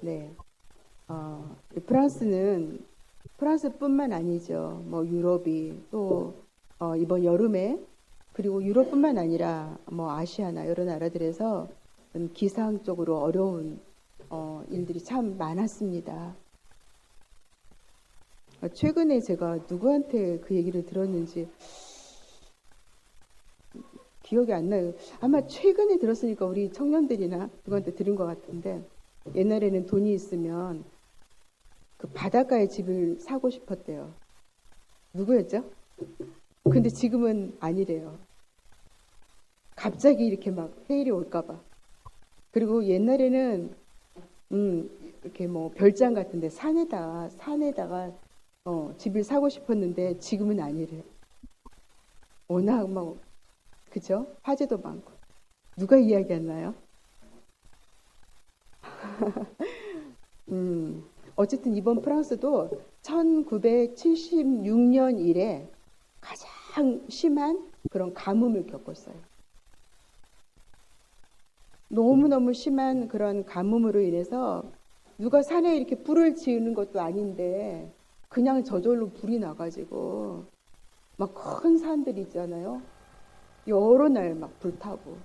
네. 프랑스는 프랑스뿐만 아니죠. 뭐 유럽이 또 이번 여름에 그리고 유럽뿐만 아니라 뭐 아시아나 여러 나라들에서 기상적으로 어려운 일들이 참 많았습니다. 최근에 제가 누구한테 그 얘기를 들었는지 기억이 안 나요. 아마 최근에 들었으니까 우리 청년들이나 누구한테 들은 것 같은데 옛날에는 돈이 있으면 그 바닷가에 집을 사고 싶었대요. 누구였죠? 근데 지금은 아니래요. 갑자기 이렇게 막 해일이 올까봐. 그리고 옛날에는 이렇게 뭐 별장 같은데 산에다가 집을 사고 싶었는데 지금은 아니래요. 워낙 막 그죠? 화재도 많고. 누가 이야기했나요? 어쨌든 이번 프랑스도 1976년 이래 가장 심한 그런 가뭄을 겪었어요. 너무너무 심한 그런 가뭄으로 인해서 누가 산에 이렇게 불을 지르는 것도 아닌데 그냥 저절로 불이 나가지고 막 큰 산들 있잖아요. 여러 날 막 불타고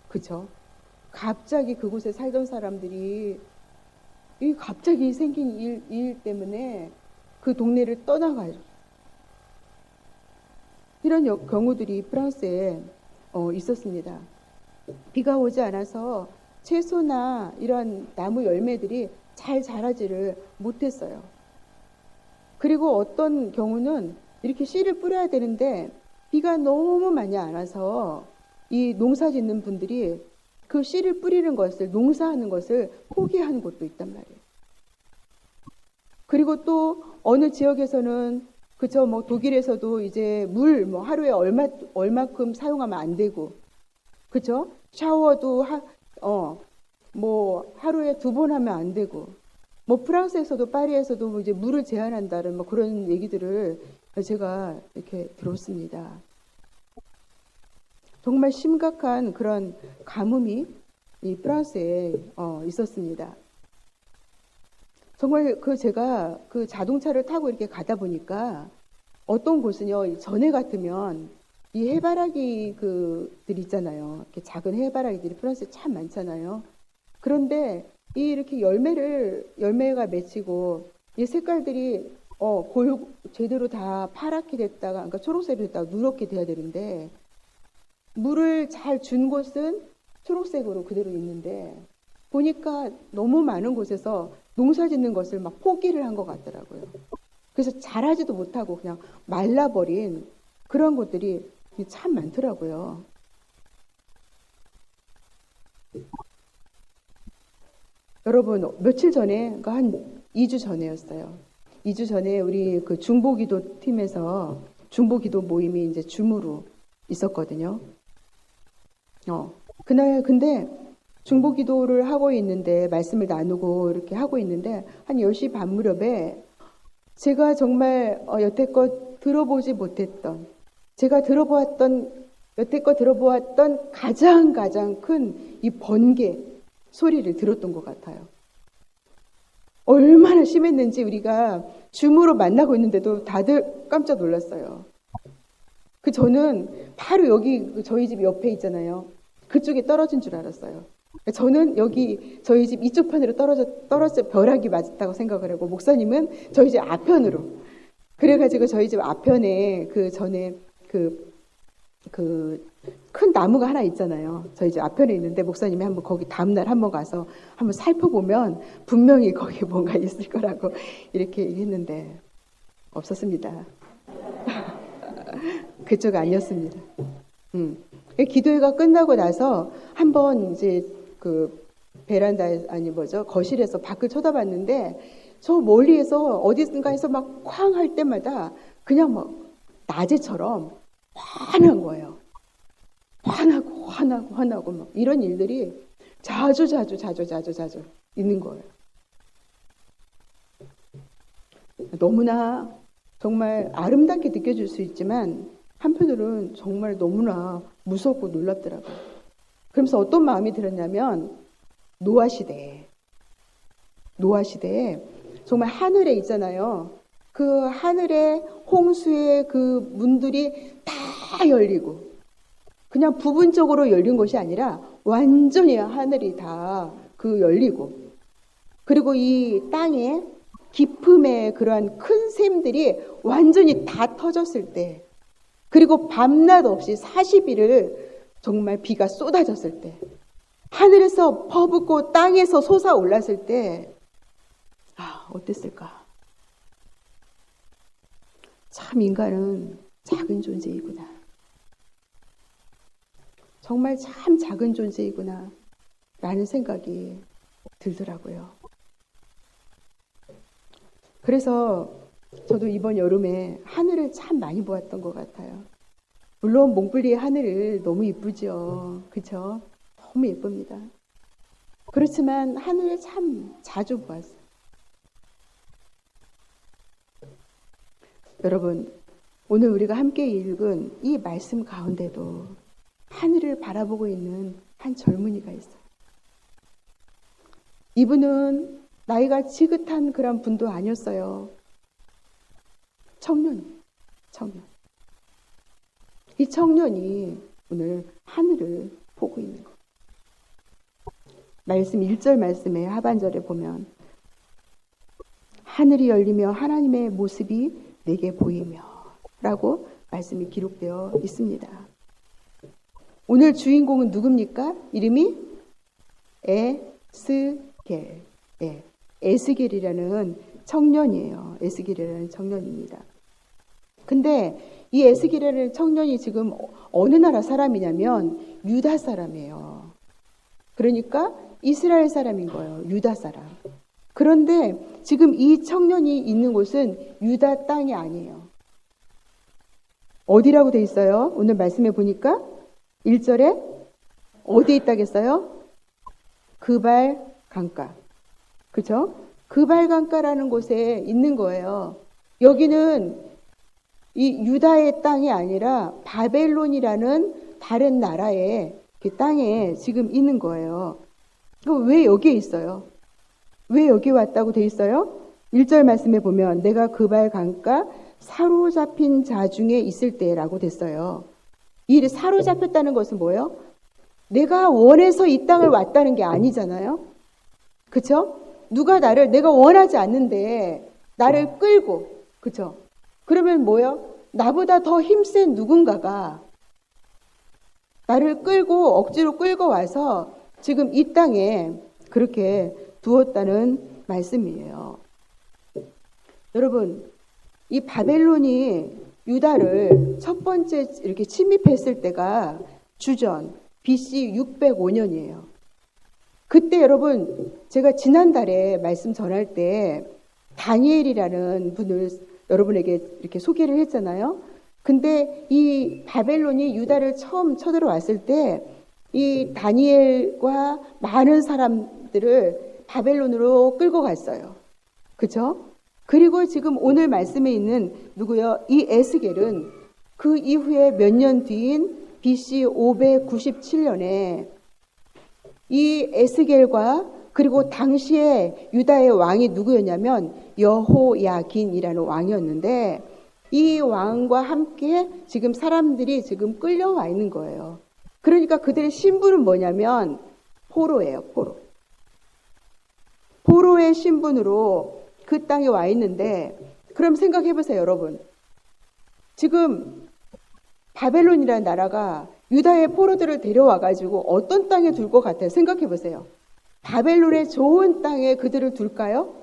그죠? 갑자기 그곳에 살던 사람들이 이 갑자기 생긴 일 때문에 그 동네를 떠나가요. 이런 경우들이 프랑스에 있었습니다. 비가 오지 않아서 채소나 이런 나무 열매들이 잘 자라지를 못했어요. 그리고 어떤 경우는 이렇게 씨를 뿌려야 되는데 비가 너무 많이 안 와서 이 농사 짓는 분들이 그 씨를 뿌리는 것을, 농사하는 것을 포기하는 곳도 있단 말이에요. 그리고 또 어느 지역에서는 그쵸, 뭐 독일에서도 이제 물 뭐 하루에 얼마큼 사용하면 안 되고, 그쵸? 샤워도 뭐 하루에 2번 하면 안 되고, 뭐 프랑스에서도 파리에서도 뭐 이제 물을 제한한다는 뭐 그런 얘기들을 제가 이렇게 들었습니다. 정말 심각한 그런 가뭄이 이 프랑스에 있었습니다. 정말 제가 그 자동차를 타고 이렇게 가다 보니까 어떤 곳은요, 전에 같으면 이 해바라기 그들 있잖아요. 이렇게 작은 해바라기들이 프랑스에 참 많잖아요. 그런데 이렇게 열매가 맺히고 이 색깔들이 제대로 다 파랗게 됐다가, 그러니까 초록색이 됐다가 누렇게 돼야 되는데 물을 잘 준 곳은 초록색으로 그대로 있는데 보니까 너무 많은 곳에서 농사 짓는 것을 막 포기를 한 것 같더라고요. 그래서 자라지도 못하고 그냥 말라버린 그런 곳들이 참 많더라고요. 여러분, 며칠 전에, 그러니까 한 2주 전에였어요. 2주 전에 우리 그 중보기도 팀에서 중보기도 모임이 이제 줌으로 있었거든요. 그날 근데 중보기도를 하고 있는데 말씀을 나누고 이렇게 하고 있는데 한 10시 반 무렵에 제가 정말 여태껏 들어보지 못했던 제가 여태껏 들어보았던 가장 큰 이 번개 소리를 들었던 것 같아요. 얼마나 심했는지 우리가 줌으로 만나고 있는데도 다들 깜짝 놀랐어요. 저는 바로 여기 저희 집 옆에 있잖아요. 그쪽에 떨어진 줄 알았어요. 저는 여기 저희 집 이쪽 편으로 떨어져 벼락이 맞았다고 생각을 하고 목사님은 저희 집 앞편으로. 그래가지고 저희 집 앞편에 그 전에 큰 나무가 하나 있잖아요. 저희 집 앞편에 있는데 목사님이 한번 거기 다음날 한번 가서 한번 살펴보면 분명히 거기에 뭔가 있을 거라고 이렇게 얘기했는데 없었습니다. 그쪽 아니었습니다. 기도회가 끝나고 나서 한번 이제 그 베란다에 거실에서 밖을 쳐다봤는데 저 멀리에서 어디선가에서 막 쾅 할 때마다 그냥 막 낮에처럼 환한 거예요. 환하고 막 이런 일들이 자주 있는 거예요. 너무나 정말 아름답게 느껴질 수 있지만 한편으로는 정말 너무나 무섭고 놀랍더라고요. 그러면서 어떤 마음이 들었냐면 노아 시대에 노아 시대에 정말 하늘에 있잖아요. 그 하늘에 홍수의 그 문들이 다 열리고 그냥 부분적으로 열린 것이 아니라 완전히 하늘이 다 그 열리고 그리고 이 땅에 깊음의 그러한 큰 샘들이 완전히 다 터졌을 때 그리고 밤낮 없이 40일을 정말 비가 쏟아졌을 때 하늘에서 퍼붓고 땅에서 솟아올랐을 때 어땠을까? 참 인간은 작은 존재이구나. 정말 참 작은 존재이구나 라는 생각이 들더라고요. 그래서 저도 이번 여름에 하늘을 참 많이 보았던 것 같아요. 물론 몽블리의 하늘을 너무 이쁘죠. 그렇죠? 너무 예쁩니다. 그렇지만 하늘을 참 자주 보았어요. 여러분, 오늘 우리가 함께 읽은 이 말씀 가운데도 하늘을 바라보고 있는 한 젊은이가 있어요. 이분은 나이가 지긋한 그런 분도 아니었어요. 청년. 이 청년이 오늘 하늘을 보고 있는 것. 말씀 1절 말씀의 하반절에 보면 하늘이 열리며 하나님의 모습이 내게 보이며 라고 말씀이 기록되어 있습니다. 오늘 주인공은 누굽니까? 이름이 에스겔. 에스겔이라는 청년이에요. 에스겔이라는 청년입니다. 근데 이 에스겔이라는 청년이 지금 어느 나라 사람이냐면 유다 사람이에요. 그러니까 이스라엘 사람인 거예요. 유다 사람. 그런데 지금 이 청년이 있는 곳은 유다 땅이 아니에요. 어디라고 돼 있어요? 오늘 말씀해 보니까 1절에 어디에 있다겠어요? 그발 강가. 그죠? 그발 강가라는 곳에 있는 거예요. 여기는 이 유다의 땅이 아니라 바벨론이라는 다른 나라의 그 땅에 지금 있는 거예요. 그럼 왜 여기에 있어요? 왜 여기 왔다고 돼 있어요? 1절 말씀에 보면 내가 그발 강가 사로잡힌 자 중에 있을 때라고 됐어요. 이 사로잡혔다는 것은 뭐예요? 내가 원해서 이 땅을 왔다는 게 아니잖아요. 그렇죠? 누가 내가 원하지 않는데 나를 끌고, 그렇죠? 그러면 뭐예요? 나보다 더 힘센 누군가가 나를 끌고 억지로 끌고 와서 지금 이 땅에 그렇게 두었다는 말씀이에요. 여러분, 이 바벨론이 유다를 첫 번째 이렇게 침입했을 때가 주전 BC 605년이에요. 그때 여러분, 제가 지난달에 말씀 전할 때 다니엘이라는 분을 여러분에게 이렇게 소개를 했잖아요. 근데 이 바벨론이 유다를 처음 쳐들어왔을 때 이 다니엘과 많은 사람들을 바벨론으로 끌고 갔어요. 그죠? 그리고 지금 오늘 말씀에 있는 누구요? 이 에스겔은 그 이후에 몇 년 뒤인 BC 597년에 이 에스겔과 그리고 당시에 유다의 왕이 누구였냐면 여호야긴이라는 왕이었는데 이 왕과 함께 지금 사람들이 지금 끌려와 있는 거예요. 그러니까 그들의 신분은 뭐냐면 포로예요. 포로의 신분으로 그 땅에 와 있는데 그럼 생각해 보세요, 여러분. 지금 바벨론이라는 나라가 유다의 포로들을 데려와 가지고 어떤 땅에 둘 것 같아요? 생각해 보세요. 바벨론의 좋은 땅에 그들을 둘까요?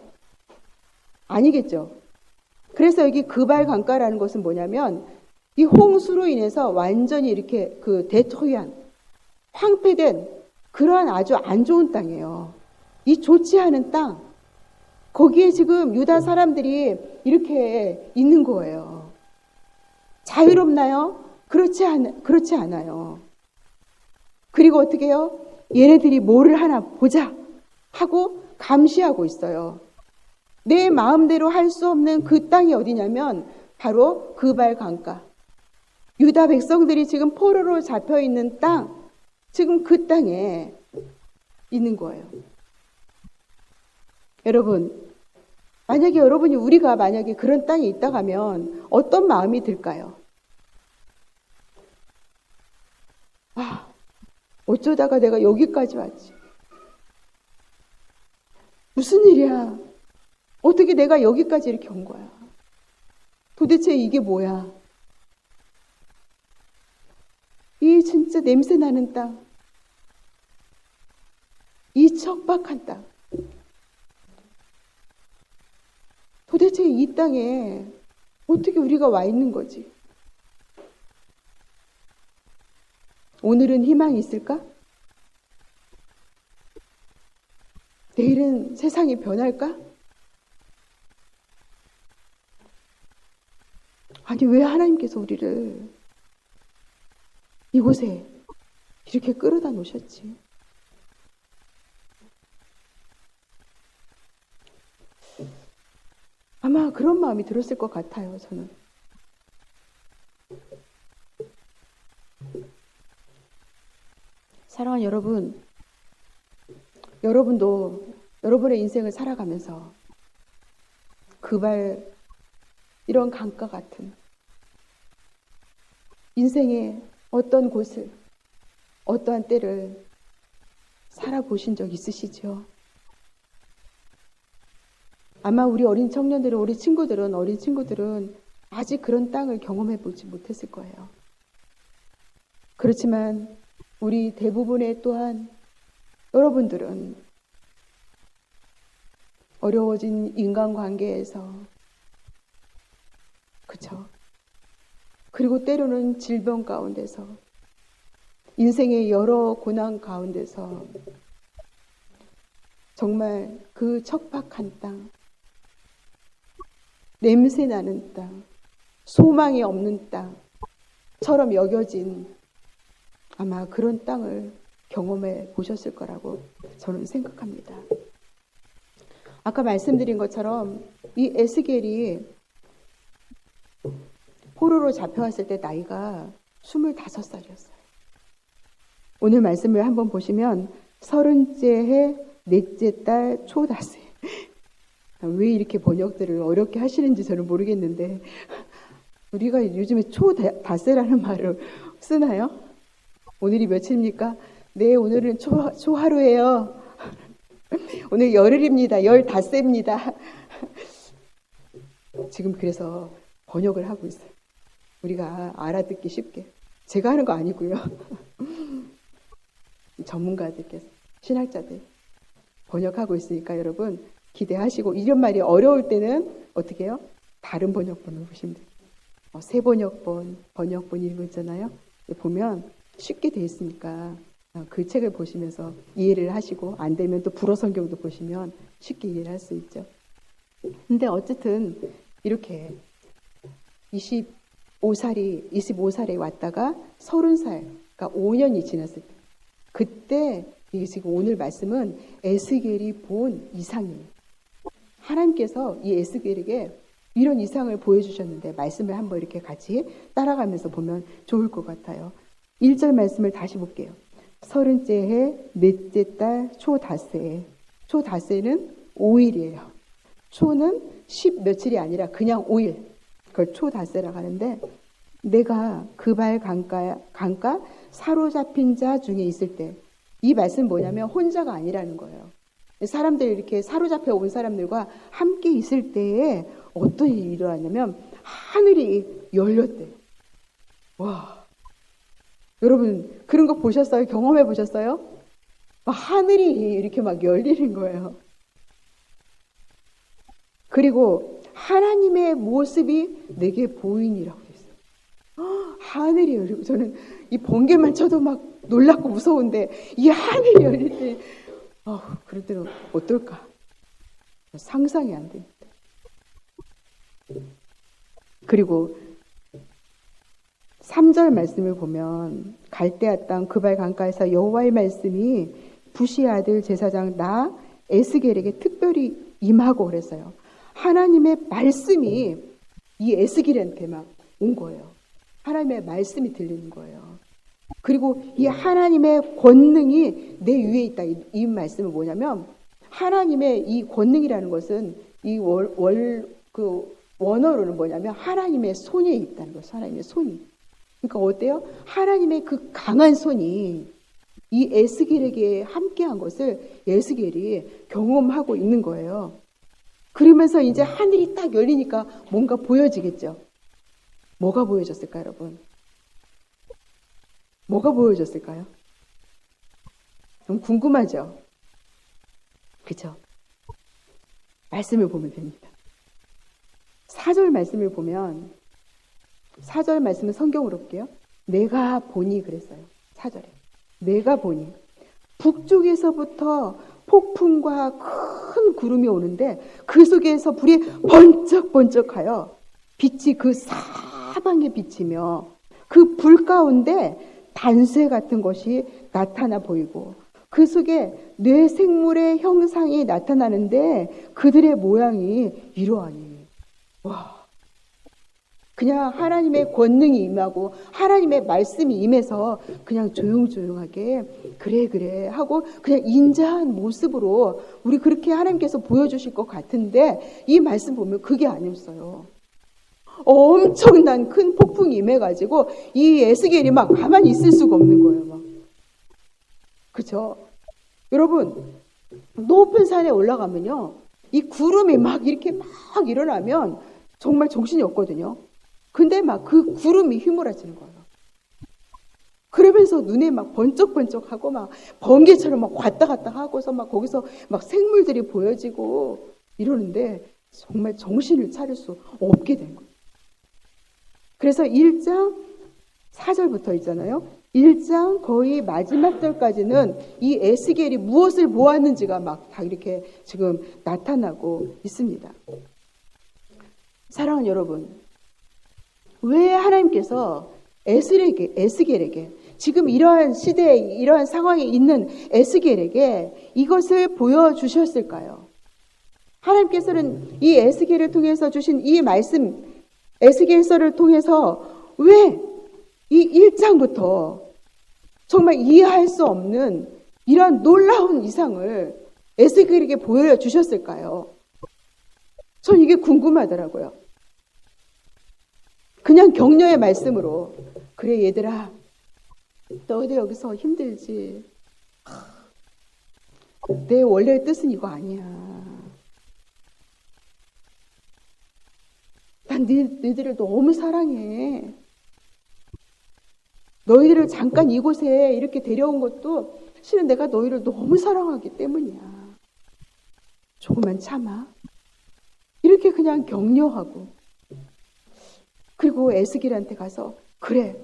아니겠죠. 그래서 여기 그발 강가라는 것은 뭐냐면 이 홍수로 인해서 완전히 이렇게 그 대토한 황폐된 그러한 아주 안 좋은 땅이에요. 이 좋지 않은 땅. 거기에 지금 유다 사람들이 이렇게 있는 거예요. 자유롭나요? 그렇지 않아요. 그리고 어떻게 해요? 얘네들이 뭐를 하나 보자 하고 감시하고 있어요. 내 마음대로 할 수 없는 그 땅이 어디냐면 바로 그발 강가. 유다 백성들이 지금 포로로 잡혀 있는 땅, 지금 그 땅에 있는 거예요. 여러분, 만약에 우리가 만약에 그런 땅에 있다 가면 어떤 마음이 들까요? 아, 어쩌다가 내가 여기까지 왔지? 무슨 일이야? 어떻게 내가 여기까지 이렇게 온 거야? 도대체 이게 뭐야? 이 진짜 냄새 나는 땅, 이 척박한 땅. 도대체 이 땅에 어떻게 우리가 와 있는 거지? 오늘은 희망이 있을까? 내일은 세상이 변할까? 아니, 왜 하나님께서 우리를 이곳에 이렇게 끌어다 놓으셨지? 아마 그런 마음이 들었을 것 같아요, 저는. 사랑하는 여러분, 여러분도 여러분의 인생을 살아가면서 그발 이런 강가 같은 인생의 어떤 곳을, 어떠한 때를 살아보신 적 있으시죠? 아마 우리 어린 친구들은 아직 그런 땅을 경험해 보지 못했을 거예요. 그렇지만 우리 대부분의 또한 여러분들은 어려워진 인간관계에서, 그쵸? 그리고 때로는 질병 가운데서, 인생의 여러 고난 가운데서 정말 그 척박한 땅, 냄새나는 땅, 소망이 없는 땅처럼 여겨진 아마 그런 땅을 경험해 보셨을 거라고 저는 생각합니다. 아까 말씀드린 것처럼 이 에스겔이 포로로 잡혀왔을 때 나이가 25살이었어요. 오늘 말씀을 한번 보시면 30째 해 넷째 달 초다세. 왜 이렇게 번역들을 어렵게 하시는지 저는 모르겠는데 우리가 요즘에 초다세라는 말을 쓰나요? 오늘이 며칠입니까? 네, 오늘은 초하루예요. 오늘 열흘입니다. 15세입니다. 지금 그래서 번역을 하고 있어요. 우리가 알아듣기 쉽게. 제가 하는 거 아니고요. 전문가들께서, 신학자들 번역하고 있으니까 여러분 기대하시고, 이런 말이 어려울 때는 어떻게 해요? 다른 번역본을 보시면 돼요. 새 번역본 이런 거 있잖아요. 보면 쉽게 돼 있으니까 그 책을 보시면서 이해를 하시고, 안 되면 또 불어 성경도 보시면 쉽게 이해를 할 수 있죠. 근데 어쨌든 이렇게 25살에 왔다가 30살, 그러니까 5년이 지났을 때, 그때 지금 오늘 말씀은 에스겔이 본 이상이에요. 하나님께서 이 에스겔에게 이런 이상을 보여주셨는데, 말씀을 한번 이렇게 같이 따라가면서 보면 좋을 것 같아요. 1절 말씀을 다시 볼게요. 30째 해 넷째 달 초다세. 초다세는 5일이에요. 초는 10 며칠이 아니라 그냥 5일. 그걸 초다세라고 하는데, 내가 그발 강가 사로잡힌 자 중에 있을 때, 이 말씀은 뭐냐면 혼자가 아니라는 거예요. 사람들이 이렇게 사로잡혀 온 사람들과 함께 있을 때에 어떤 일이 일어나냐면 하늘이 열렸대요. 와, 여러분 그런 거 보셨어요? 경험해 보셨어요? 하늘이 이렇게 막 열리는 거예요. 그리고 하나님의 모습이 내게 보이니라고 했어요. 하늘이 열리고, 저는 이 번개만 쳐도 막 놀랍고 무서운데 이 하늘이 열릴 때 그럴 때는 어떨까? 상상이 안 됩니다. 그리고 3절 말씀을 보면 갈대아 땅 그발 강가에서 여호와의 말씀이 부시 아들 제사장 나 에스겔에게 특별히 임하고 그랬어요. 하나님의 말씀이 이 에스겔한테 막 온 거예요. 하나님의 말씀이 들리는 거예요. 그리고 이 하나님의 권능이 내 위에 있다. 이 말씀은 뭐냐면 하나님의 이 권능이라는 것은 이 원어로는 뭐냐면 하나님의 손에 있다는 것이죠. 하나님의 손이. 그러니까 어때요? 하나님의 그 강한 손이 이 에스겔에게 함께한 것을 에스겔이 경험하고 있는 거예요. 그러면서 이제 하늘이 딱 열리니까 뭔가 보여지겠죠. 뭐가 보여졌을까요, 여러분? 뭐가 보여졌을까요? 좀 궁금하죠? 그죠? 말씀을 보면 됩니다. 4절 말씀을 보면 4절 말씀은 성경으로 볼게요. 내가 보니 그랬어요. 4절에. 내가 보니 북쪽에서부터 폭풍과 큰 구름이 오는데 그 속에서 불이 번쩍번쩍하여 빛이 그 사방에 비치며 그 불 가운데 단쇠 같은 것이 나타나 보이고 그 속에 뇌 생물의 형상이 나타나는데 그들의 모양이 이러하니. 와, 그냥 하나님의 권능이 임하고 하나님의 말씀이 임해서 그냥 조용조용하게 그래 하고 그냥 인자한 모습으로 우리 그렇게 하나님께서 보여주실 것 같은데 이 말씀 보면 그게 아니었어요. 엄청난 큰 폭풍이 임해가지고 이 에스겔이 막 가만히 있을 수가 없는 거예요. 막. 그렇죠? 여러분, 높은 산에 올라가면요, 이 구름이 막 이렇게 막 일어나면 정말 정신이 없거든요. 근데 막 그 구름이 휘몰아치는 거예요. 그러면서 눈에 막 번쩍번쩍하고 막 번개처럼 막 왔다 갔다 하고서 막 거기서 막 생물들이 보여지고 이러는데 정말 정신을 차릴 수 없게 된 거예요. 그래서 1장 4절부터 있잖아요. 1장 거의 마지막 절까지는 이 에스겔이 무엇을 보았는지가 막 다 이렇게 지금 나타나고 있습니다. 사랑하는 여러분, 왜 하나님께서 에스겔에게 지금 이러한 시대에 이러한 상황에 있는 에스겔에게 이것을 보여주셨을까요? 하나님께서는 이 에스겔을 통해서 주신 이 말씀, 에스겔서를 통해서 왜 이 1장부터 정말 이해할 수 없는 이러한 놀라운 이상을 에스겔에게 보여주셨을까요? 전 이게 궁금하더라고요. 그냥 격려의 말씀으로 그래 얘들아 너희들 여기서 힘들지. 내 원래의 뜻은 이거 아니야. 난 너희들을 너무 사랑해. 너희들을 잠깐 이곳에 이렇게 데려온 것도 실은 내가 너희를 너무 사랑하기 때문이야. 조금만 참아. 이렇게 그냥 격려하고 그리고 에스겔한테 가서 그래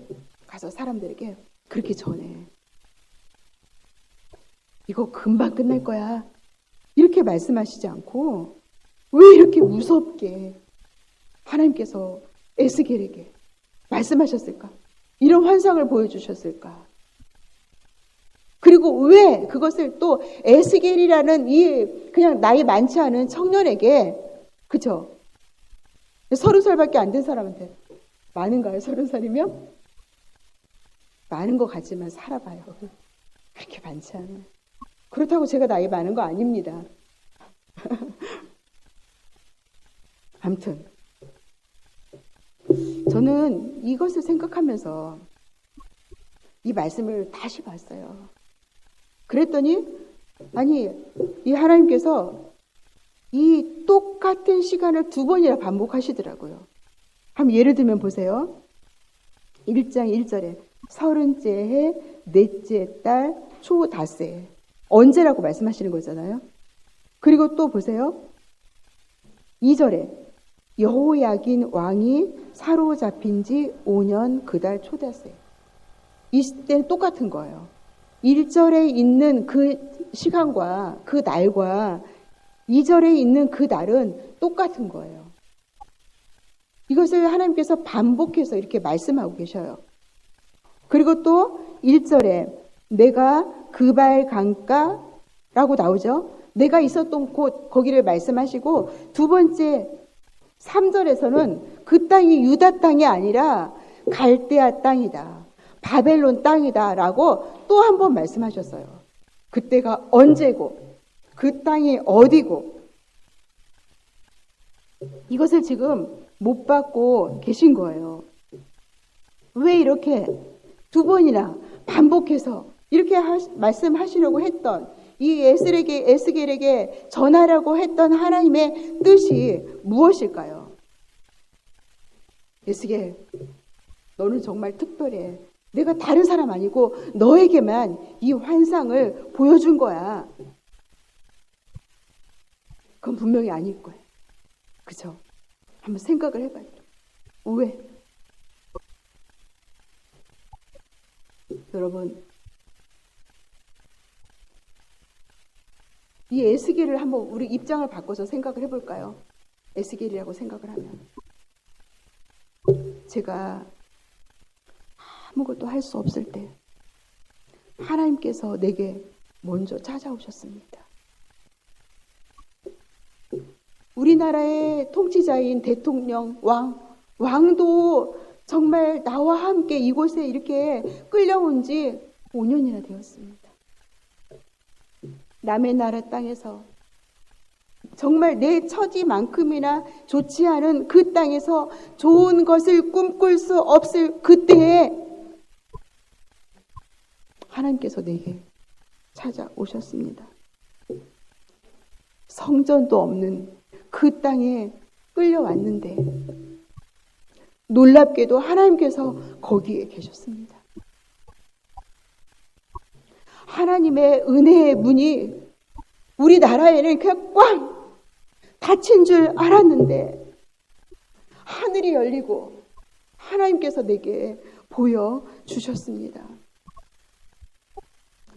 가서 사람들에게 그렇게 전해. 이거 금방 끝날 거야. 이렇게 말씀하시지 않고 왜 이렇게 무섭게 하나님께서 에스겔에게 말씀하셨을까? 이런 환상을 보여주셨을까? 그리고 왜 그것을 또 에스겔이라는 이 그냥 나이 많지 않은 청년에게 그죠? 30살밖에 안 된 사람한테 많은가요? 30살이면? 많은 것 같지만 살아봐요. 그렇게 많지 않아요. 그렇다고 제가 나이 많은 거 아닙니다. 아무튼 저는 이것을 생각하면서 이 말씀을 다시 봤어요. 그랬더니 아니 이 하나님께서 이 똑같은 시간을 2번이나 반복하시더라고요. 한번 예를 들면 보세요. 1장 1절에 30째 해 넷째 달 초 닷새 언제라고 말씀하시는 거잖아요. 그리고 또 보세요. 2절에 여호야긴 왕이 사로잡힌 지 5년 그달 초닷새. 이때는 똑같은 거예요. 1절에 있는 그 시간과 그 날과 2절에 있는 그 날은 똑같은 거예요. 이것을 하나님께서 반복해서 이렇게 말씀하고 계셔요. 그리고 또 1절에 내가 그발 강가라고 나오죠. 내가 있었던 곳 거기를 말씀하시고 두 번째 3절에서는 그 땅이 유다 땅이 아니라 갈대아 땅이다. 바벨론 땅이다 라고 또 한 번 말씀하셨어요. 그때가 언제고 그 땅이 어디고 이것을 지금 못 받고 계신 거예요. 왜 이렇게 두 번이나 반복해서 이렇게 말씀하시려고 했던 이 에스겔에게 전하라고 했던 하나님의 뜻이 무엇일까요? 에스겔, 너는 정말 특별해. 내가 다른 사람 아니고 너에게만 이 환상을 보여준 거야. 그건 분명히 아닐 거예요. 그죠? 한번 생각을 해봐요. 왜? 여러분, 이 에스겔을 한번 우리 입장을 바꿔서 생각을 해볼까요? 에스겔이라고 생각을 하면 제가 아무것도 할 수 없을 때 하나님께서 내게 먼저 찾아오셨습니다. 우리나라의 통치자인 대통령, 왕도 정말 나와 함께 이곳에 이렇게 끌려온 지 5년이나 되었습니다. 남의 나라 땅에서 정말 내 처지만큼이나 좋지 않은 그 땅에서 좋은 것을 꿈꿀 수 없을 그때에 하나님께서 내게 찾아오셨습니다. 성전도 없는 그 땅에 끌려왔는데 놀랍게도 하나님께서 거기에 계셨습니다. 하나님의 은혜의 문이 우리나라에는 그냥 꽝 닫힌 줄 알았는데 하늘이 열리고 하나님께서 내게 보여주셨습니다.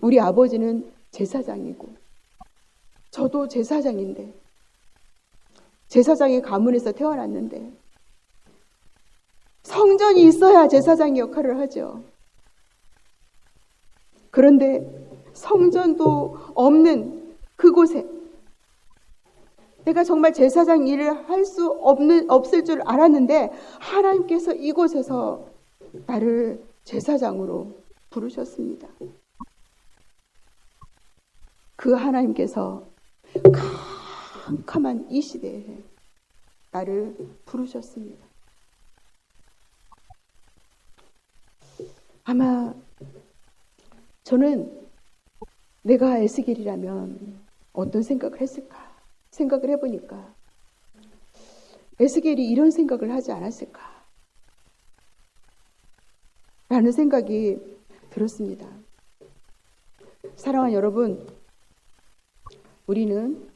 우리 아버지는 제사장이고 저도 제사장인데 제사장의 가문에서 태어났는데 성전이 있어야 제사장의 역할을 하죠. 그런데 성전도 없는 그곳에 내가 정말 제사장 일을 할 수 없을 줄 알았는데 하나님께서 이곳에서 나를 제사장으로 부르셨습니다. 그 하나님께서 캄캄한 이 시대에 나를 부르셨습니다. 아마 저는 내가 에스겔이라면 어떤 생각을 했을까? 생각을 해보니까 에스겔이 이런 생각을 하지 않았을까? 라는 생각이 들었습니다. 사랑하는 여러분, 우리는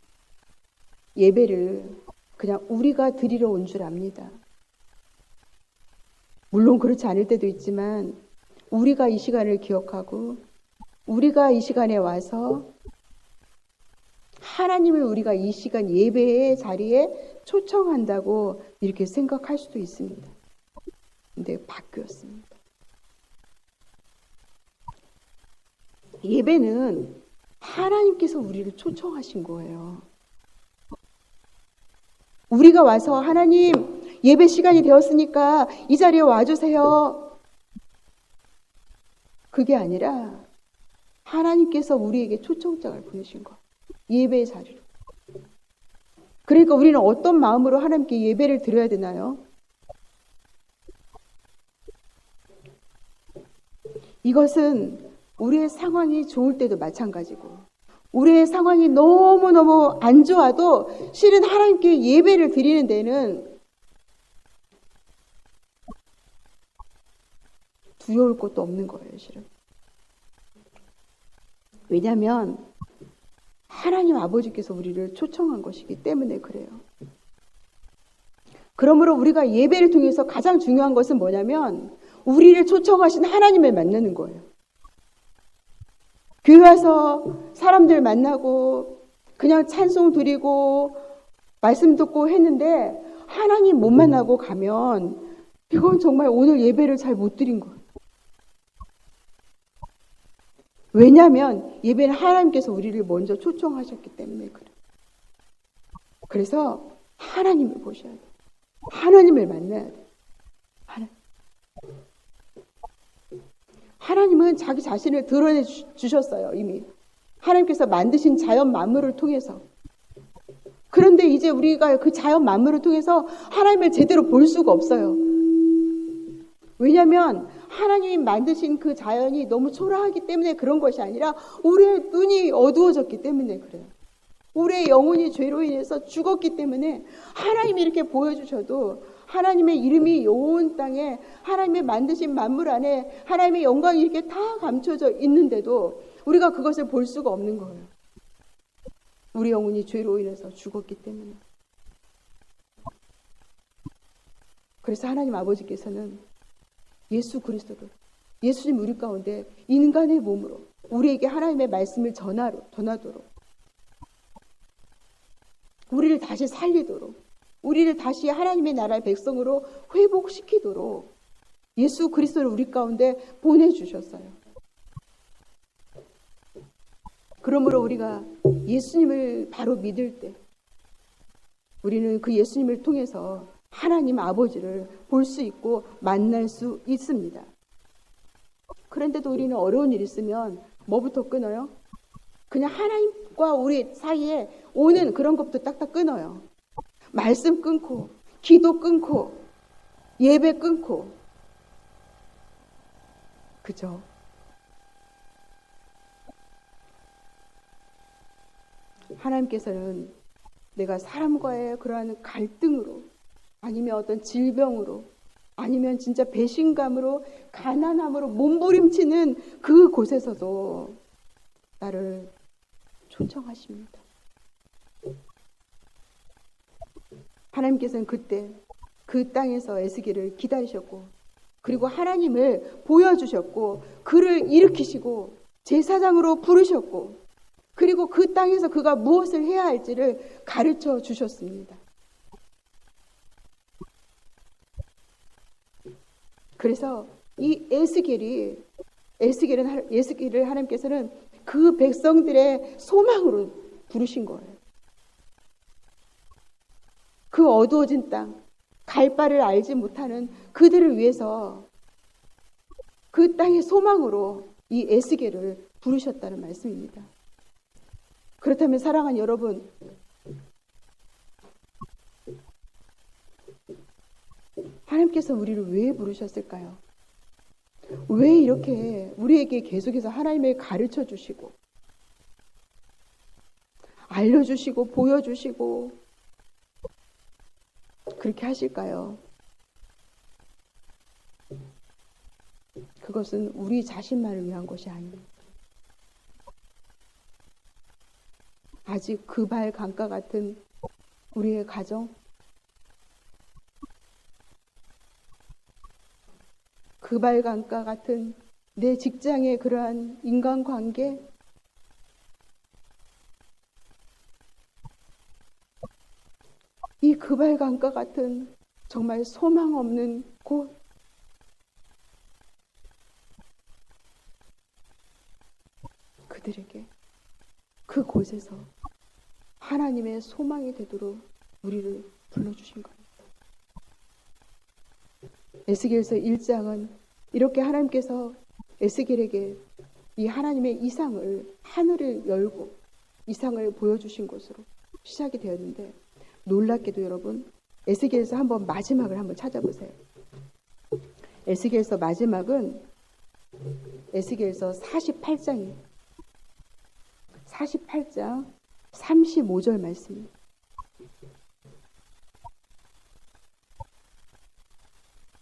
예배를 그냥 우리가 드리러 온 줄 압니다. 물론 그렇지 않을 때도 있지만 우리가 이 시간을 기억하고 우리가 이 시간에 와서 하나님을 우리가 이 시간 예배의 자리에 초청한다고 이렇게 생각할 수도 있습니다. 근데 바뀌었습니다. 예배는 하나님께서 우리를 초청하신 거예요. 우리가 와서 하나님 예배 시간이 되었으니까 이 자리에 와주세요. 그게 아니라 하나님께서 우리에게 초청장을 보내신 거. 예배의 자리로. 그러니까 우리는 어떤 마음으로 하나님께 예배를 드려야 되나요? 이것은 우리의 상황이 좋을 때도 마찬가지고 우리의 상황이 너무너무 안 좋아도 실은 하나님께 예배를 드리는 데는 두려울 것도 없는 거예요, 실은. 왜냐하면 하나님 아버지께서 우리를 초청한 것이기 때문에 그래요. 그러므로 우리가 예배를 통해서 가장 중요한 것은 뭐냐면 우리를 초청하신 하나님을 만나는 거예요. 교회 와서 사람들 만나고 그냥 찬송 드리고 말씀 듣고 했는데 하나님 못 만나고 가면 이건 정말 오늘 예배를 잘 못 드린 거예요. 왜냐하면 예배는 하나님께서 우리를 먼저 초청하셨기 때문에 그래요. 그래서 하나님을 보셔야 돼요. 하나님을 만나야 돼요. 하나님은 자기 자신을 드러내 주셨어요, 이미. 하나님께서 만드신 자연 만물을 통해서. 그런데 이제 우리가 그 자연 만물을 통해서 하나님을 제대로 볼 수가 없어요. 왜냐하면 하나님이 만드신 그 자연이 너무 초라하기 때문에 그런 것이 아니라 우리의 눈이 어두워졌기 때문에 그래요. 우리의 영혼이 죄로 인해서 죽었기 때문에 하나님이 이렇게 보여주셔도 하나님의 이름이 온 땅에 하나님의 만드신 만물 안에 하나님의 영광이 이렇게 다 감춰져 있는데도 우리가 그것을 볼 수가 없는 거예요. 우리 영혼이 죄로 인해서 죽었기 때문에. 그래서 하나님 아버지께서는 예수 그리스도를, 예수님 우리 가운데 인간의 몸으로 우리에게 하나님의 말씀을 전하도록, 우리를 다시 살리도록, 우리를 다시 하나님의 나라의 백성으로 회복시키도록 예수 그리스도를 우리 가운데 보내주셨어요. 그러므로 우리가 예수님을 바로 믿을 때 우리는 그 예수님을 통해서 하나님 아버지를 볼 수 있고 만날 수 있습니다. 그런데도 우리는 어려운 일이 있으면 뭐부터 끊어요? 그냥 하나님과 우리 사이에 오는 그런 것부터 딱딱 끊어요. 말씀 끊고, 기도 끊고, 예배 끊고. 그죠? 하나님께서는 내가 사람과의 그러한 갈등으로, 아니면 어떤 질병으로, 아니면 진짜 배신감으로, 가난함으로 몸부림치는 그 곳에서도 나를 초청하십니다. 하나님께서는 그때 그 땅에서 에스겔을 기다리셨고, 그리고 하나님을 보여주셨고, 그를 일으키시고 제사장으로 부르셨고, 그리고 그 땅에서 그가 무엇을 해야 할지를 가르쳐 주셨습니다. 그래서 이 에스겔을 하나님께서는 그 백성들의 소망으로 부르신 거예요. 그 어두워진 땅, 갈 바를 알지 못하는 그들을 위해서 그 땅의 소망으로 이 에스겔을 부르셨다는 말씀입니다. 그렇다면 사랑하는 여러분, 하나님께서 우리를 왜 부르셨을까요? 왜 이렇게 우리에게 계속해서 하나님을 가르쳐 주시고 알려주시고 보여주시고 그렇게 하실까요? 그것은 우리 자신만을 위한 것이 아닙니다. 아직 그발 강가 같은 우리의 가정, 그발 강가 같은 내 직장의 그러한 인간관계, 이 그발 강가 같은 정말 소망 없는 곳, 그들에게 그곳에서 하나님의 소망이 되도록 우리를 불러주신 겁니다. 에스겔서 1장은 이렇게 하나님께서 에스겔에게 이 하나님의 이상을, 하늘을 열고 이상을 보여주신 것으로 시작이 되었는데, 놀랍게도 여러분, 에스겔서 한번 마지막을 한번 찾아보세요. 에스겔서 마지막은 에스겔서 48장이에요. 48장 35절 말씀입니다.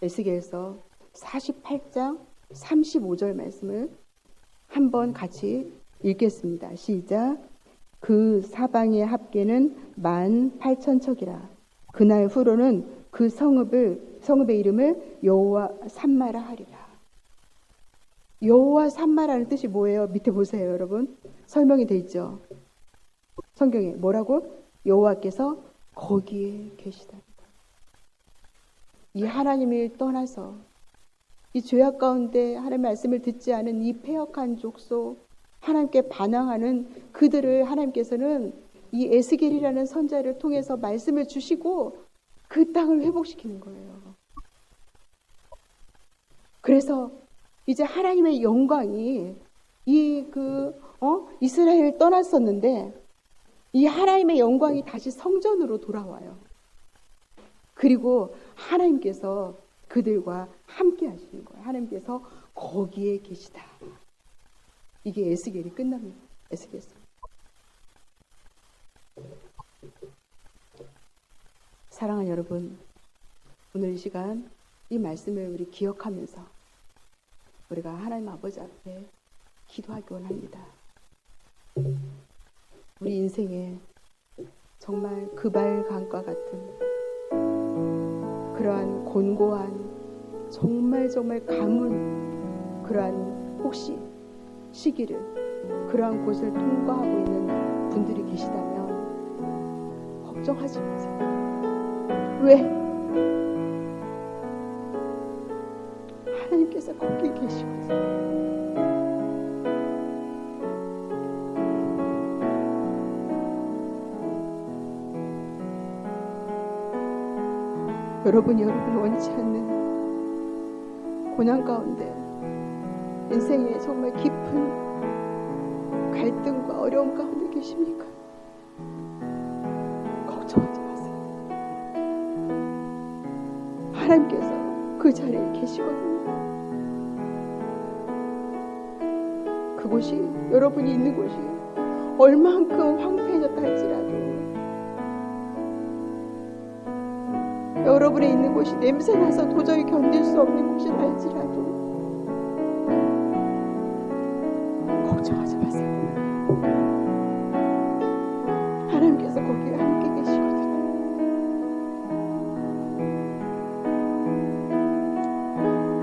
에스겔서 48장 35절 말씀을 한번 같이 읽겠습니다. 시작. 그 사방의 합계는 18,000척이라. 그날 후로는 그 성읍의 이름을 여호와 산마라 하리라. 여호와 산마라는 뜻이 뭐예요? 밑에 보세요, 여러분. 설명이 되어 있죠. 성경에 뭐라고? 여호와께서 거기에 계시다. 이 하나님을 떠나서 이 죄악 가운데 하나님의 말씀을 듣지 않은 이 패역한 족속, 하나님께 반항하는 그들을 하나님께서는 이 에스겔이라는 선자를 통해서 말씀을 주시고 그 땅을 회복시키는 거예요. 그래서 이제 하나님의 영광이 이 그 이스라엘을 떠났었는데 이 하나님의 영광이 다시 성전으로 돌아와요. 그리고 하나님께서 그들과 함께 하시는 거예요. 하나님께서 거기에 계시다. 이게 에스겔이 끝납니다. 에스겔서. 사랑하는 여러분, 오늘 이 시간 이 말씀을 우리 기억하면서 우리가 하나님 아버지 앞에 기도하기 원합니다. 우리 인생에 정말 그발 강과 같은 그러한 곤고한 정말 가문 그러한 혹시 시기를 그러한 곳을 통과하고 있는 분들이 계시다면 걱정하지 마세요. 왜? 하나님께서 거기 계시거든요. 여러분이 원치 않는 고난 가운데 인생의 정말 깊은 갈등과 어려움 가운데 계십니까? 걱정하지 마세요. 하나님께서 그 자리에 계시거든요. 그곳이 여러분이 있는 곳이 얼만큼 황폐해졌다 할지라도 여러분이 있는 곳이 냄새나서 도저히 견딜 수 없는 곳이라 할지라도 걱정하지 마세요. 하나님께서 거기에 함께 계시거든요.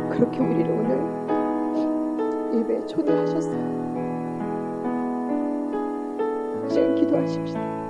그렇게 우리를 오늘 예배에 초대하셨어요. 지금 기도하십시다.